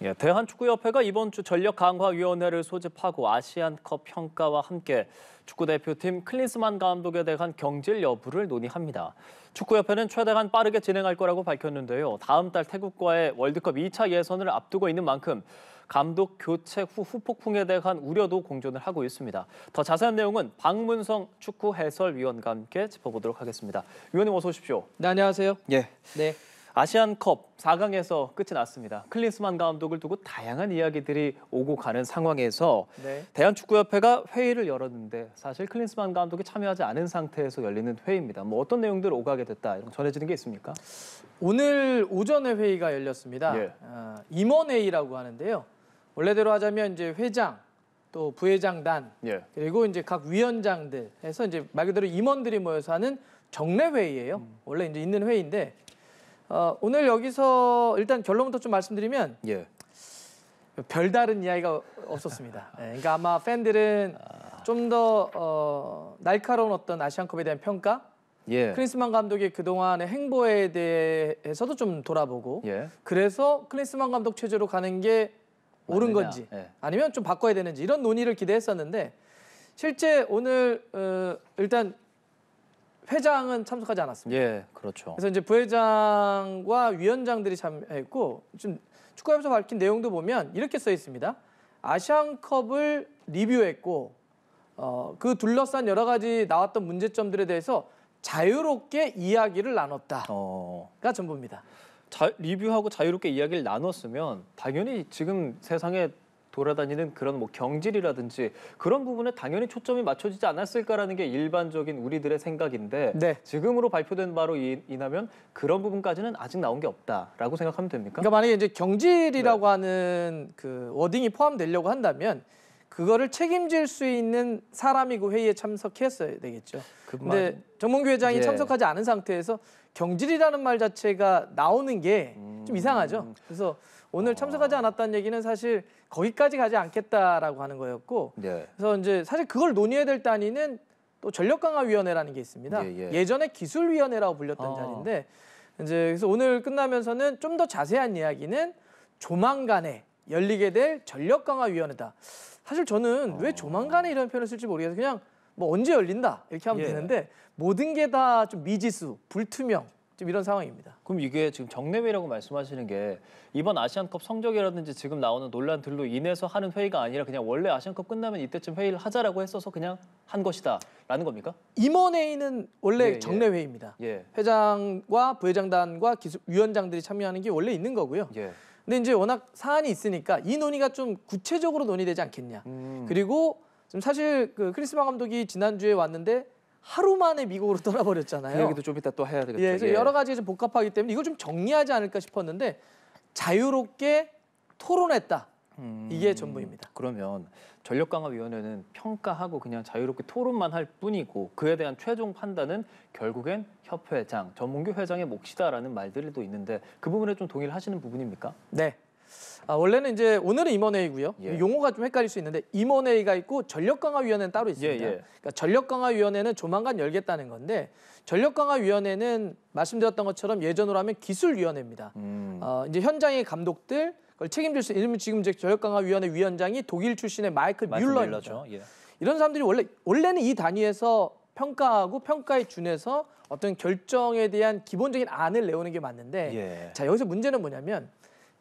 예, 대한축구협회가 이번 주 전력강화위원회를 소집하고 아시안컵 평가와 함께 축구대표팀 클린스만 감독에 대한 경질 여부를 논의합니다. 축구협회는 최대한 빠르게 진행할 거라고 밝혔는데요. 다음 달 태국과의 월드컵 2차 예선을 앞두고 있는 만큼 감독 교체 후 후폭풍에 대한 우려도 공존을 하고 있습니다. 더 자세한 내용은 박문성 축구 해설위원과 함께 짚어보도록 하겠습니다. 위원님 어서 오십시오. 네, 안녕하세요. 예. 네. 아시안컵 4강에서 끝이 났습니다. 클린스만 감독을 두고 다양한 이야기들이 오고 가는 상황에서 대한축구협회가 회의를 열었는데 사실 클린스만 감독이 참여하지 않은 상태에서 열리는 회의입니다. 뭐 어떤 내용들 오가게 됐다 이런 전해지는 게 있습니까? 오늘 오전에 회의가 열렸습니다. 예. 임원회의라고 하는데요. 원래대로 하자면 이제 회장, 또 부회장단, 예. 그리고 이제 각 위원장들 해서 이제 말 그대로 임원들이 모여서 하는 정례 회의예요. 원래 이제 있는 회의인데 오늘 여기서 일단 결론부터 좀 말씀드리면 예. 별다른 이야기가 없었습니다. 네, 그러니까 아마 팬들은 좀 더 날카로운 어떤 아시안컵에 대한 평가, 예. 클린스만 감독의 그동안의 행보에 대해서도 좀 돌아보고 예. 그래서 클린스만 감독 체제로 가는 게 옳은 맞느냐? 건지 예. 아니면 좀 바꿔야 되는지 이런 논의를 기대했었는데 실제 오늘 일단 회장은 참석하지 않았습니다. 예, 그렇죠. 그래서 이제 부회장과 위원장들이 참여했고 지금 축구협에서 밝힌 내용도 보면 이렇게 써 있습니다. 아시안컵을 리뷰했고 그 둘러싼 여러 가지 나왔던 문제점들에 대해서 자유롭게 이야기를 나눴다가 전부입니다. 리뷰하고 자유롭게 이야기를 나눴으면 당연히 지금 세상에 돌아다니는 그런 뭐 경질이라든지 그런 부분에 당연히 초점이 맞춰지지 않았을까라는 게 일반적인 우리들의 생각인데 네. 지금으로 발표된 바로 인하면 그런 부분까지는 아직 나온 게 없다라고 생각하면 됩니까? 그러니까 만약에 이제 경질이라고 하는 그 워딩이 포함되려고 한다면 그거를 책임질 수 있는 사람이 그 회의에 참석했어야 되겠죠. 근데 정몽규 회장이 참석하지 않은 상태에서 경질이라는 말 자체가 나오는 게 좀 이상하죠. 그래서 오늘 참석하지 않았다는 얘기는 사실 거기까지 가지 않겠다라고 하는 거였고, 그래서 이제 사실 그걸 논의해야 될 단위는 또 전력강화위원회라는 게 있습니다. 예전에 기술위원회라고 불렸던 자리인데, 이제 그래서 오늘 끝나면서는 좀 더 자세한 이야기는 조만간에 열리게 될 전력강화위원회다. 사실 저는 왜 조만간에 이런 표현을 쓸지 모르겠어요. 그냥 뭐 언제 열린다 이렇게 하면 되는데 모든 게 다 좀 미지수, 불투명 좀 이런 상황입니다. 그럼 이게 지금 정례회라고 말씀하시는 게 이번 아시안컵 성적이라든지 지금 나오는 논란들로 인해서 하는 회의가 아니라 그냥 원래 아시안컵 끝나면 이때쯤 회의를 하자라고 했어서 그냥 한 것이다라는 겁니까? 임원회의는 원래 정례회의입니다. 회장과 부회장단과 위원장들이 참여하는 게 원래 있는 거고요. 근데 이제 워낙 사안이 있으니까 이 논의가 좀 구체적으로 논의되지 않겠냐. 그리고 좀 사실 그 클린스만 감독이 지난주에 왔는데 하루 만에 미국으로 떠나버렸잖아요. 그 얘기도 좀 이따 또 해야 되겠죠. 그래서 여러 가지가 좀 복잡하기 때문에 이걸 좀 정리하지 않을까 싶었는데 자유롭게 토론했다. 이게 전부입니다. 그러면 전력강화위원회는 평가하고 그냥 자유롭게 토론만 할 뿐이고 그에 대한 최종 판단은 결국엔 협회장, 전몽규 회장의 몫이다라는 말들이 또 있는데 그 부분에 좀 동의를 하시는 부분입니까? 네. 원래는 이제 오늘은 임원회의고요. 용어가 좀 헷갈릴 수 있는데 임원회의가 있고 전력강화위원회는 따로 있습니다. 그러니까 전력강화위원회는 조만간 열겠다는 건데 전력강화위원회는 말씀드렸던 것처럼 예전으로 하면 기술위원회입니다. 이제 현장의 감독들 그걸 책임질 수 있는 지금 이제 전력강화위원회 위원장이 독일 출신의 마이클 뮬러입니다. 이런 사람들이 원래는 이 단위에서 평가하고 평가에 준해서 어떤 결정에 대한 기본적인 안을 내오는 게 맞는데 자 여기서 문제는 뭐냐면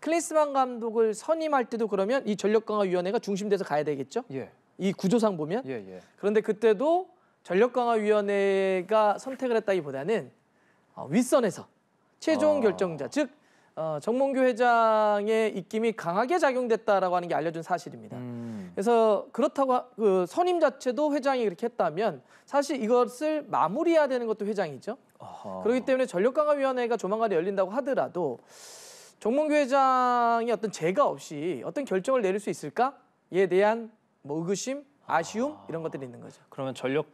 클린스만 감독을 선임할 때도 그러면 이 전력강화위원회가 중심돼서 가야 되겠죠? 이 구조상 보면. 그런데 그때도 전력강화위원회가 선택을 했다기보다는 윗선에서 최종 결정자, 즉 정몽규 회장의 입김이 강하게 작용됐다라고 하는 게 알려진 사실입니다. 그래서 그렇다고 그 선임 자체도 회장이 그렇게 했다면 사실 이것을 마무리해야 되는 것도 회장이죠. 그렇기 때문에 전력강화위원회가 조만간에 열린다고 하더라도 정몽규 회장이 어떤 제가 없이 어떤 결정을 내릴 수 있을까에 대한 뭐 의구심, 아쉬움 이런 것들이 있는 거죠. 그러면 전력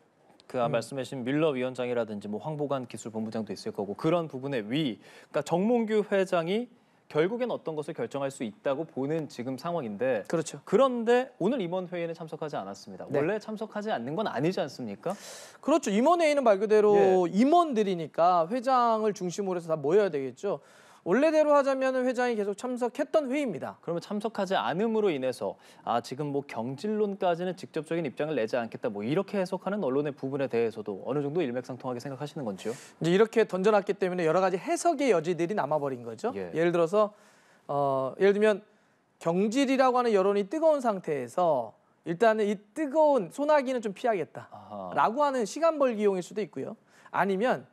말씀하신 밀러 위원장이라든지 뭐 황보관 기술본부장도 있을 거고 그런 부분의 그러니까 정몽규 회장이 결국엔 어떤 것을 결정할 수 있다고 보는 지금 상황인데 그렇죠. 그런데 오늘 임원회의는 참석하지 않았습니다. 원래 참석하지 않는 건 아니지 않습니까? 그렇죠. 임원회의는 말 그대로 임원들이니까 회장을 중심으로 해서 다 모여야 되겠죠. 원래대로 하자면 회장이 계속 참석했던 회의입니다. 그러면 참석하지 않음으로 인해서 지금 뭐 경질론까지는 직접적인 입장을 내지 않겠다 뭐 이렇게 해석하는 언론의 부분에 대해서도 어느 정도 일맥상통하게 생각하시는 건지요? 이제 이렇게 던져놨기 때문에 여러 가지 해석의 여지들이 남아버린 거죠. 예. 예를 들어서 예를 들면 경질이라고 하는 여론이 뜨거운 상태에서 일단은 이 뜨거운 소나기는 좀 피하겠다라고 하는 시간 벌기용일 수도 있고요. 아니면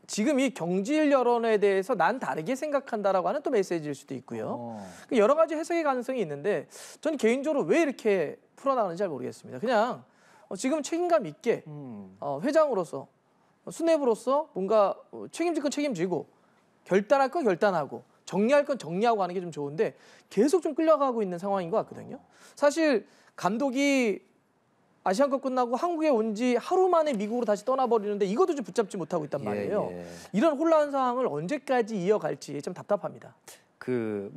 지금 이 경질 여론에 대해서 난 다르게 생각한다라고 하는 또 메시지일 수도 있고요. 여러 가지 해석의 가능성이 있는데 저는 개인적으로 왜 이렇게 풀어나가는지 잘 모르겠습니다. 그냥 지금 책임감 있게 회장으로서 수뇌부로서 뭔가 책임질 건 책임지고 결단할 건 결단하고 정리할 건 정리하고 하는 게 좀 좋은데 계속 좀 끌려가고 있는 상황인 것 같거든요. 사실 감독이 아시안컵 끝나고 한국에 온 지 하루 만에 미국으로 다시 떠나버리는데 이것도 좀 붙잡지 못하고 있단 말이에요. 예. 이런 혼란 상황을 언제까지 이어갈지 좀 답답합니다. 그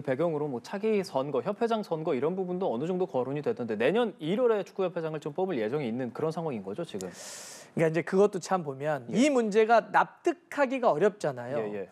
배경으로 뭐 차기 선거, 협회장 선거 이런 부분도 어느 정도 거론이 되던데 내년 1월에 축구협회장을 좀 뽑을 예정이 있는 그런 상황인 거죠, 지금? 그러니까 이제 그것도 참 보면 이 문제가 납득하기가 어렵잖아요. 예.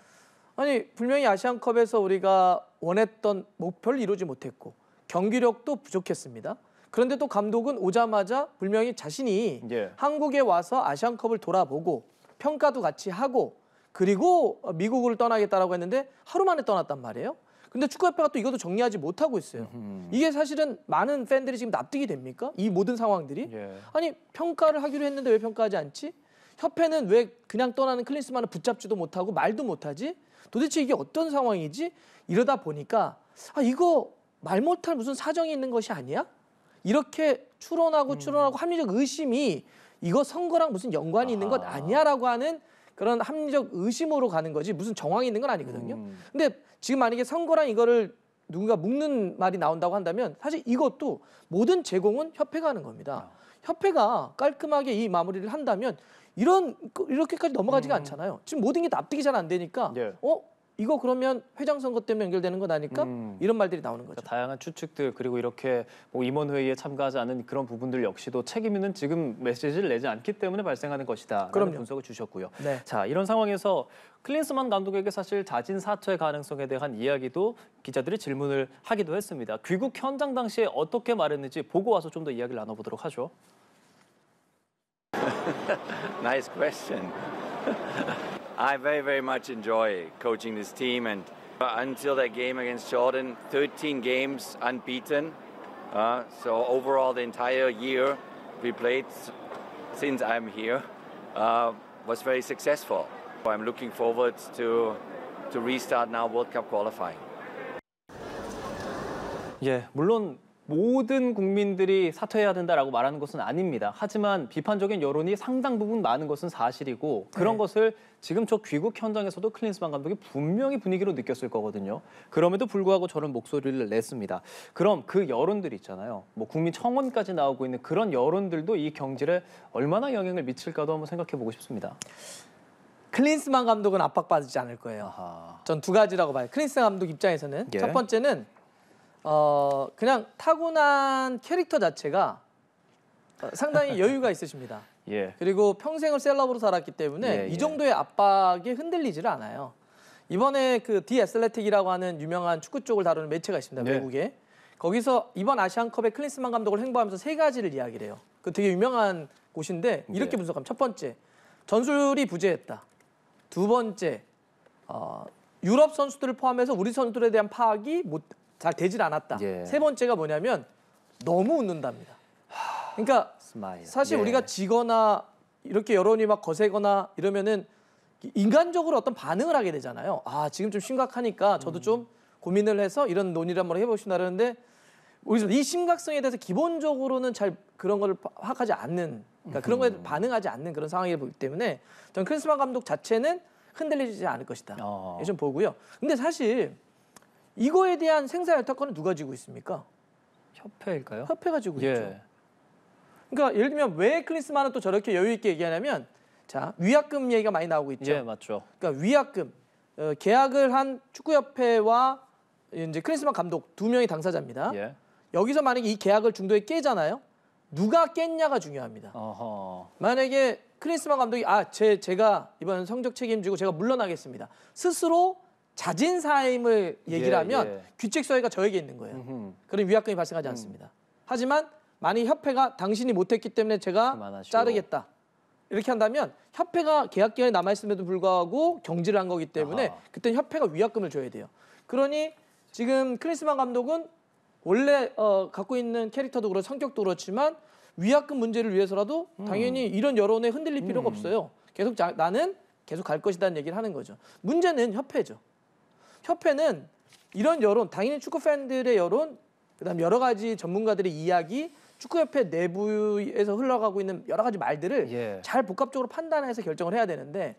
아니 분명히 아시안컵에서 우리가 원했던 목표를 이루지 못했고 경기력도 부족했습니다. 그런데 또 감독은 오자마자 분명히 자신이 한국에 와서 아시안컵을 돌아보고 평가도 같이 하고 그리고 미국을 떠나겠다라고 했는데 하루 만에 떠났단 말이에요. 근데 축구협회가 또 이것도 정리하지 못하고 있어요. 이게 사실은 많은 팬들이 지금 납득이 됩니까? 이 모든 상황들이? 아니 평가를 하기로 했는데 왜 평가하지 않지? 협회는 왜 그냥 떠나는 클린스만을 붙잡지도 못하고 말도 못하지? 도대체 이게 어떤 상황이지? 이러다 보니까 이거 말 못할 무슨 사정이 있는 것이 아니야? 이렇게 추론하고 합리적 의심이 이거 선거랑 무슨 연관이 있는 것 아니야라고 하는 그런 합리적 의심으로 가는 거지 무슨 정황이 있는 건 아니거든요. 근데 지금 만약에 선거랑 이거를 누군가 묶는 말이 나온다고 한다면 사실 이것도 모든 제공은 협회가 하는 겁니다. 협회가 깔끔하게 이 마무리를 한다면 이렇게까지 넘어가지가 않잖아요. 지금 모든 게 납득이 잘 안 되니까 이거 그러면 회장 선거 때문에 연결되는 건 아닐까? 이런 말들이 나오는 거죠. 그러니까 다양한 추측들 그리고 이렇게 뭐 임원회의에 참가하지 않은 그런 부분들 역시도 책임 있는 지금 메시지를 내지 않기 때문에 발생하는 것이다라는 그럼요. 분석을 주셨고요. 네. 자, 이런 상황에서 클린스만 감독에게 사실 자진 사퇴 가능성에 대한 이야기도 기자들이 질문을 하기도 했습니다. 귀국 현장 당시에 어떻게 말했는지 보고 와서 좀 더 이야기를 나눠보도록 하죠. Nice question. I very much enjoy coaching this team, and until that game against Jordan, 13 games unbeaten. So overall, the entire year we played since I'm here was very successful. I'm looking forward to restart now World Cup qualifying. 예, 물론 모든 국민들이 사퇴해야 된다라고 말하는 것은 아닙니다. 하지만 비판적인 여론이 상당 부분 많은 것은 사실이고 그런 것을 지금 저 귀국 현장에서도 클린스만 감독이 분명히 분위기로 느꼈을 거거든요. 그럼에도 불구하고 저런 목소리를 냈습니다. 그럼 그 여론들 있잖아요. 뭐 국민청원까지 나오고 있는 그런 여론들도 이 경질에 얼마나 영향을 미칠까도 한번 생각해 보고 싶습니다. 클린스만 감독은 압박받지 않을 거예요. 전 두 가지라고 봐요. 클린스만 감독 입장에서는 첫 번째는 그냥 타고난 캐릭터 자체가 상당히 여유가 있으십니다. 그리고 평생을 셀럽으로 살았기 때문에 이 정도의 압박에 흔들리지를 않아요. 이번에 그 디 애슬레틱이라고 하는 유명한 축구 쪽을 다루는 매체가 있습니다. 외국에. 거기서 이번 아시안컵에 클린스만 감독을 행보하면서 세 가지를 이야기를 해요. 그 되게 유명한 곳인데 이렇게 분석하면 첫 번째, 전술이 부재했다. 두 번째, 유럽 선수들을 포함해서 우리 선수들에 대한 파악이 잘 되질 않았다. 세 번째가 뭐냐면 너무 웃는답니다. 그러니까 사실 우리가 지거나 이렇게 여론이 막 거세거나 이러면은 인간적으로 어떤 반응을 하게 되잖아요. 지금 좀 심각하니까 저도 좀 고민을 해서 이런 논의를 한번 해보시나 그러는데 우리 이 심각성에 대해서 기본적으로는 잘 그런 걸 파악하지 않는 그러니까 그런 거에 반응하지 않는 그런 상황이기 때문에 저는 클린스만 감독 자체는 흔들리지 않을 것이다. 좀 보고요. 근데 사실 이거에 대한 생사여탈권은 누가 지고 있습니까? 협회일까요? 협회가 지고 있죠. 그러니까 예를 들면 왜 클린스만은 또 저렇게 여유 있게 얘기하냐면 자 위약금 얘기가 많이 나오고 있죠. 맞죠. 그러니까 위약금 계약을 한 축구협회와 이제 클린스만 감독 두 명이 당사자입니다. 여기서 만약에 이 계약을 중도에 깨잖아요. 누가 깼냐가 중요합니다. 만약에 클린스만 감독이 제가 이번 성적 책임지고 제가 물러나겠습니다. 스스로 자진사임을 얘기를 하면 예. 규칙 소외가 저에게 있는 거예요. 그럼 위약금이 발생하지 않습니다. 하지만 만약 협회가 당신이 못했기 때문에 제가 그만하시오. 자르겠다. 이렇게 한다면 협회가 계약 기간이 남아있음에도 불구하고 경질을 한 거기 때문에 아하. 그때는 협회가 위약금을 줘야 돼요. 그러니 지금 클린스만 감독은 원래 갖고 있는 캐릭터도 그렇고 성격도 그렇지만 위약금 문제를 위해서라도 당연히 이런 여론에 흔들릴 필요가 없어요. 계속 나는 계속 갈 것이라는 얘기를 하는 거죠. 문제는 협회죠. 협회는 이런 여론, 당연히 축구 팬들의 여론, 그다음 여러 가지 전문가들의 이야기, 축구협회 내부에서 흘러가고 있는 여러 가지 말들을 예. 잘 복합적으로 판단해서 결정을 해야 되는데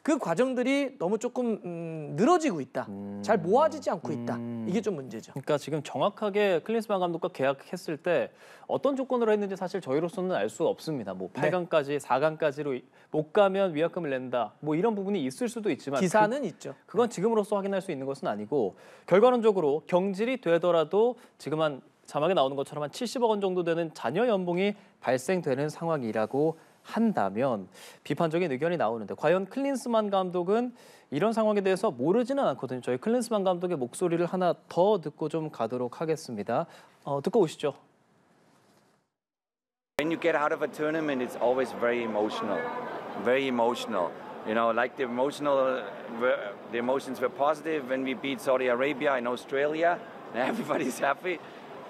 그 과정들이 너무 조금 늘어지고 있다. 잘 모아지지 않고 있다. 이게 좀 문제죠. 그러니까 지금 정확하게 클린스만 감독과 계약했을 때 어떤 조건으로 했는지 사실 저희로서는 알 수 없습니다. 뭐 8강까지, 4강까지로 못 가면 위약금을 낸다. 뭐 이런 부분이 있을 수도 있지만 기사는 있죠. 그건 지금으로서 확인할 수 있는 것은 아니고 결과론적으로 경질이 되더라도 지금 한 자막에 나오는 것처럼 한 70억 원 정도 되는 잔여 연봉이 발생되는 상황이라고 한다면 비판적인 의견이 나오는데 과연 클린스만 감독은 이런 상황에 대해서 모르지는 않거든요. 저희 클린스만 감독의 목소리를 하나 더 듣고 좀 가도록 하겠습니다. 듣고 오시죠. When you get out of a tournament, it's always very emotional, very emotional. You know, like the emotions were positive when we beat Saudi Arabia and Australia. Everybody's happy.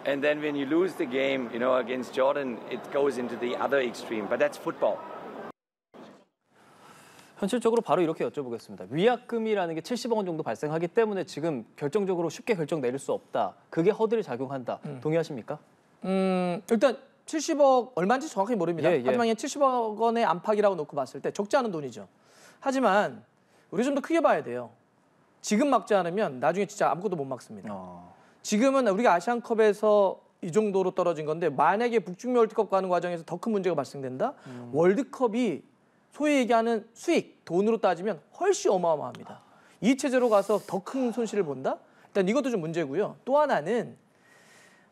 And then when you lose the game, you know, against Jordan, it goes into the other extreme. But that's football. 현실적으로 바로 이렇게 여쭤보겠습니다. 위약금이라는 게 70억 원 정도 발생하기 때문에 지금 결정적으로 쉽게 결정 내릴 수 없다. 그게 허들이 작용한다. 동의하십니까? 일단 70억 얼마인지 정확히 모릅니다. 예, 예. 하지만 70억 원의 안팎이라고 놓고 봤을 때 적지 않은 돈이죠. 하지만 우리 좀 더 크게 봐야 돼요. 지금 막지 않으면 나중에 진짜 아무것도 못 막습니다. 지금은 우리가 아시안컵에서 이 정도로 떨어진 건데 만약에 북중미 월드컵 가는 과정에서 더 큰 문제가 발생된다? 월드컵이 소위 얘기하는 수익, 돈으로 따지면 훨씬 어마어마합니다. 이 체제로 가서 더 큰 손실을 본다? 일단 이것도 좀 문제고요. 또 하나는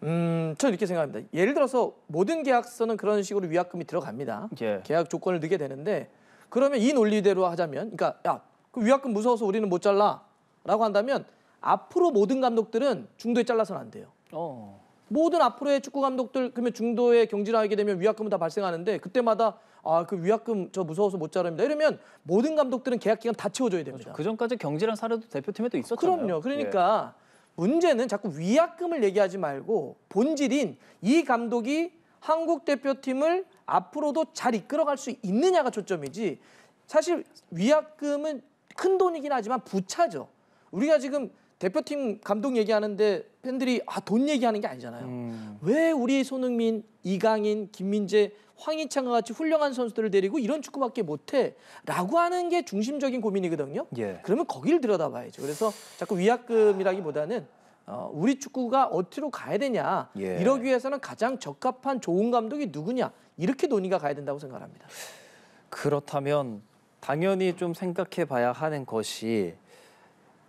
저는 이렇게 생각합니다. 예를 들어서 모든 계약서는 그런 식으로 위약금이 들어갑니다. 예. 계약 조건을 넣게 되는데 그러면 이 논리대로 하자면 그러니까 야, 그 위약금 무서워서 우리는 못 잘라라고 한다면 앞으로 모든 감독들은 중도에 잘라서는 안 돼요. 모든 앞으로의 축구 감독들 그러면 중도에 경질하게 되면 위약금은 다 발생하는데 그때마다 그 위약금 저 무서워서 못 자릅니다. 이러면 모든 감독들은 계약 기간 다 채워줘야 됩니다. 그렇죠. 그 전까지 경질한 사례도 대표팀에도 있었잖아요. 그럼요. 그러니까 문제는 자꾸 위약금을 얘기하지 말고 본질인 이 감독이 한국 대표팀을 앞으로도 잘 이끌어갈 수 있느냐가 초점이지 사실 위약금은 큰 돈이긴 하지만 부차죠. 우리가 지금 대표팀 감독 얘기하는데 팬들이 돈 얘기하는 게 아니잖아요. 왜 우리 손흥민, 이강인, 김민재, 황희찬과 같이 훌륭한 선수들을 데리고 이런 축구밖에 못해? 라고 하는 게 중심적인 고민이거든요. 예. 그러면 거기를 들여다봐야죠. 그래서 자꾸 위약금이라기보다는 우리 축구가 어디로 가야 되냐. 예. 이러기 위해서는 가장 적합한 좋은 감독이 누구냐. 이렇게 논의가 가야 된다고 생각합니다. 그렇다면 당연히 좀 생각해 봐야 하는 것이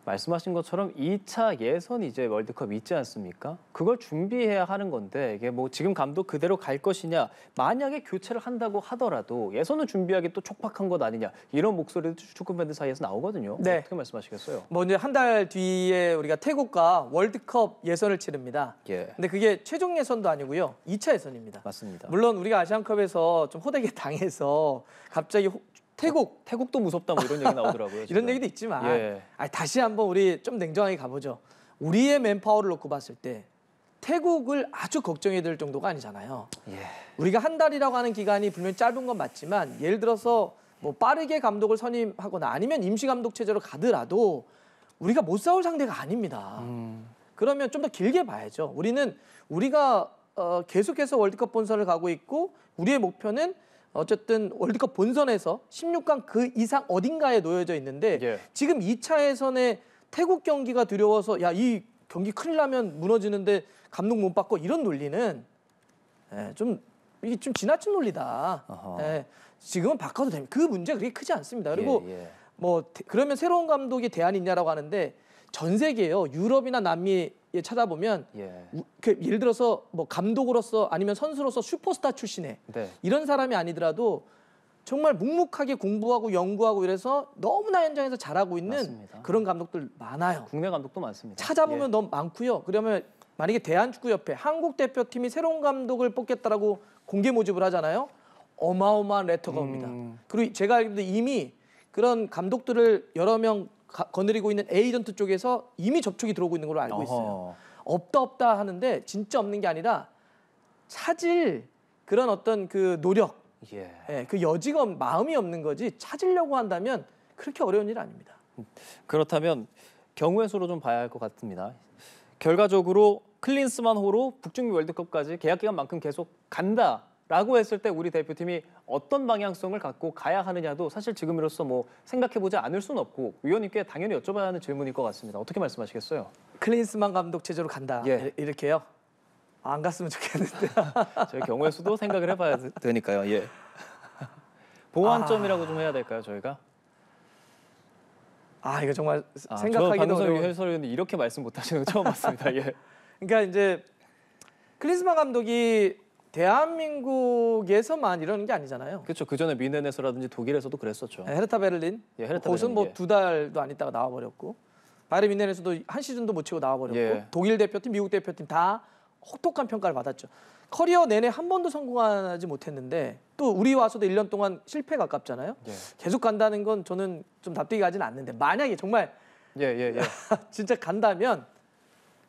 말씀하신 것처럼 2차 예선이 이제 월드컵 있지 않습니까? 그걸 준비해야 하는 건데 이게 뭐 지금 감독 그대로 갈 것이냐 만약에 교체를 한다고 하더라도 예선을 준비하기 또 촉박한 것 아니냐 이런 목소리도 축구 팬들 사이에서 나오거든요. 네. 어떻게 말씀하시겠어요? 뭐 이제 한 달 뒤에 우리가 태국과 월드컵 예선을 치릅니다. 예. 근데 그게 최종 예선도 아니고요. 2차 예선입니다. 맞습니다. 물론 우리가 아시안컵에서 좀 호되게 당해서 갑자기 태국도 무섭다 뭐 이런 얘기 나오더라고요. 이런 지금. 얘기도 있지만 예. 다시 한번 우리 좀 냉정하게 가보죠. 우리의 맨파워를 놓고 봤을 때 태국을 아주 걱정해야 될 정도가 아니잖아요. 예. 우리가 한 달이라고 하는 기간이 분명히 짧은 건 맞지만 예를 들어서 뭐 빠르게 감독을 선임하거나 아니면 임시 감독 체제로 가더라도 우리가 못 싸울 상대가 아닙니다. 그러면 좀 더 길게 봐야죠. 우리가 계속해서 월드컵 본선을 가고 있고 우리의 목표는 어쨌든 월드컵 본선에서 16강 그 이상 어딘가에 놓여져 있는데 예. 지금 2차 예선에 태국 경기가 두려워서 야, 이 경기 큰일 나면 무너지는데 감독 못 바꿔 이런 논리는 이게 좀 지나친 논리다. 지금은 바꿔도 됩니다. 그 문제가 그렇게 크지 않습니다. 그리고 그러면 새로운 감독이 대안이 있냐라고 하는데 전 세계요. 유럽이나 남미에 찾아보면 예를 들어서 뭐 감독으로서 아니면 선수로서 슈퍼스타 출신의 이런 사람이 아니더라도 정말 묵묵하게 공부하고 연구하고 이래서 너무나 현장에서 잘하고 있는 맞습니다. 그런 감독들 많아요. 국내 감독도 많습니다. 찾아보면 예. 너무 많고요. 그러면 만약에 대한축구협회 한국 대표팀이 새로운 감독을 뽑겠다라고 공개 모집을 하잖아요. 어마어마한 레터가 옵니다. 그리고 제가 알기로도 이미 그런 감독들을 여러 명 거느리고 있는 에이전트 쪽에서 이미 접촉이 들어오고 있는 걸로 알고 있어요. 없다 하는데 진짜 없는 게 아니라 찾을 그런 어떤 그 노력, 예, 그 여지가 마음이 없는 거지 찾으려고 한다면 그렇게 어려운 일 아닙니다. 그렇다면 경우의 수로 좀 봐야 할 것 같습니다. 결과적으로 클린스만 호로 북중미 월드컵까지 계약 기간만큼 계속 간다라고 했을 때 우리 대표팀이 어떤 방향성을 갖고 가야 하느냐도 사실 지금으로서 뭐 생각해보지 않을 수는 없고 위원님께 당연히 여쭤봐야 하는 질문일 것 같습니다. 어떻게 말씀하시겠어요? 클린스만 감독 체제로 간다. 예. 이렇게요? 안 갔으면 좋겠는데. 저희 경우의 수도 생각을 해봐야 되니까요. 예. 보완점이라고 좀 해야 될까요, 저희가? 이거 정말 저 생각하기도 박문성 어려운. 해설위원이 이렇게 말씀 못하시는 거 처음 봤습니다. 예. 그러니까 이제 클린스만 감독이 대한민국에서만 이러는 게 아니잖아요. 그렇죠. 그 전에 미넨에서라든지 독일에서도 그랬었죠. 헤르타 베를린, 예, 헤르타 거기서 베를린, 뭐 예. 2달도 안 있다가 나와버렸고, 바이에른 뮌헨에서도 한 시즌도 못 치고 나와버렸고, 예. 독일 대표팀, 미국 대표팀 다 혹독한 평가를 받았죠. 커리어 내내 한 번도 성공하지 못했는데 또 우리 와서도 1년 동안 실패 가깝잖아요. 예. 계속 간다는 건 저는 좀 납득이 가지는 않는데 만약에 정말 예. 진짜 간다면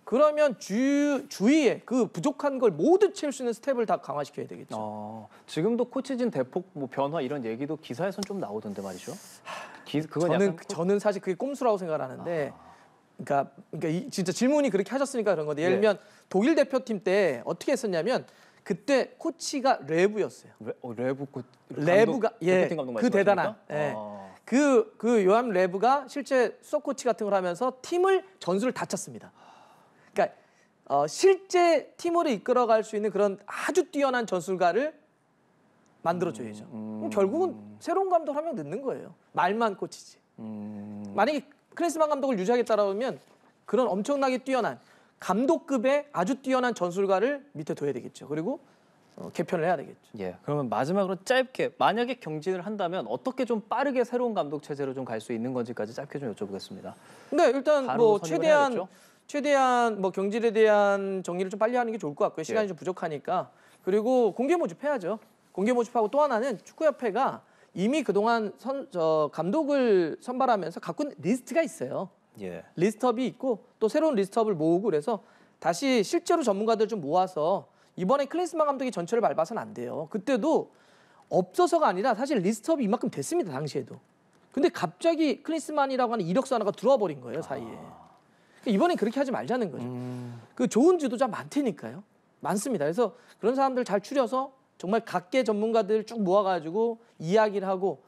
그러면 주위에 그 부족한 걸 모두 채울 수 있는 스텝을 다 강화시켜야 되겠죠. 지금도 코치진 대폭 뭐 변화 이런 얘기도 기사에선 좀 나오던데 말이죠. 그건 약간 저는 사실 그게 꼼수라고 생각하는데, 그러니까 진짜 질문이 그렇게 하셨으니까 그런 건데 예를 들면 독일 대표팀 때 어떻게 했었냐면 그때 코치가 레브였어요. 레브가 대표팀 감독 그 말씀하십니까? 대단한 그 요함 레브가 실제 수석 코치 같은 걸 하면서 팀을 전술을 다 짰습니다. 그러니까 실제 팀으로 이끌어갈 수 있는 그런 아주 뛰어난 전술가를 만들어줘야죠. 그럼 결국은 새로운 감독을 한 명 넣는 거예요. 말만 코치지. 만약에 클린스만 감독을 유지하겠다라고 하면 그런 엄청나게 뛰어난 감독급의 아주 뛰어난 전술가를 밑에 둬야 되겠죠. 그리고 개편을 해야 되겠죠. 예. 그러면 마지막으로 짧게 만약에 경진을 한다면 어떻게 좀 빠르게 새로운 감독 체제로 좀 갈 수 있는 건지까지 짧게 좀 여쭤보겠습니다. 네, 일단 바로 뭐 선임을 해야겠죠? 최대한 뭐 경질에 대한 정리를 좀 빨리 하는 게 좋을 것 같고요. 시간이 좀 부족하니까. 그리고 공개 모집해야죠. 공개 모집하고 또 하나는 축구협회가 이미 그동안 감독을 선발하면서 갖고 있는 리스트가 있어요. 예. 리스트업이 있고 또 새로운 리스트업을 모으고 그래서 다시 실제로 전문가들 좀 모아서 이번에 클린스만 감독이 전철을 밟아서는 안 돼요. 그때도 없어서가 아니라 사실 리스트업이 이만큼 됐습니다. 당시에도. 근데 갑자기 클린스만이라고 하는 이력서 하나가 들어와 버린 거예요. 사이에. 이번엔 그렇게 하지 말자는 거죠. 그 좋은 지도자 많다니까요. 많습니다. 그래서 그런 사람들 잘 추려서 정말 각계 전문가들 쭉 모아가지고 이야기를 하고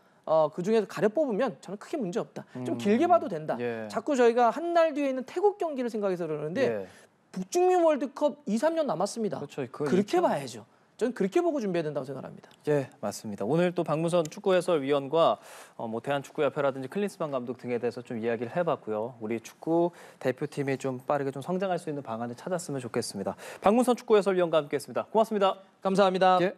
그 중에서 가려 뽑으면 저는 크게 문제 없다. 좀 길게 봐도 된다. 예. 자꾸 저희가 한 날 뒤에 있는 태국 경기를 생각해서 그러는데 예. 북중미 월드컵 2, 3년 남았습니다. 그렇죠. 그렇게 봐야죠. 저는 그렇게 보고 준비해야 된다고 생각합니다. 예, 맞습니다. 오늘 또 박문선 축구 해설위원과 뭐 대한축구협회라든지 클린스만 감독 등에 대해서 좀 이야기를 해봤고요. 우리 축구 대표팀이 좀 빠르게 좀 성장할 수 있는 방안을 찾았으면 좋겠습니다. 박문선 축구 해설위원과 함께했습니다. 고맙습니다. 감사합니다. 예.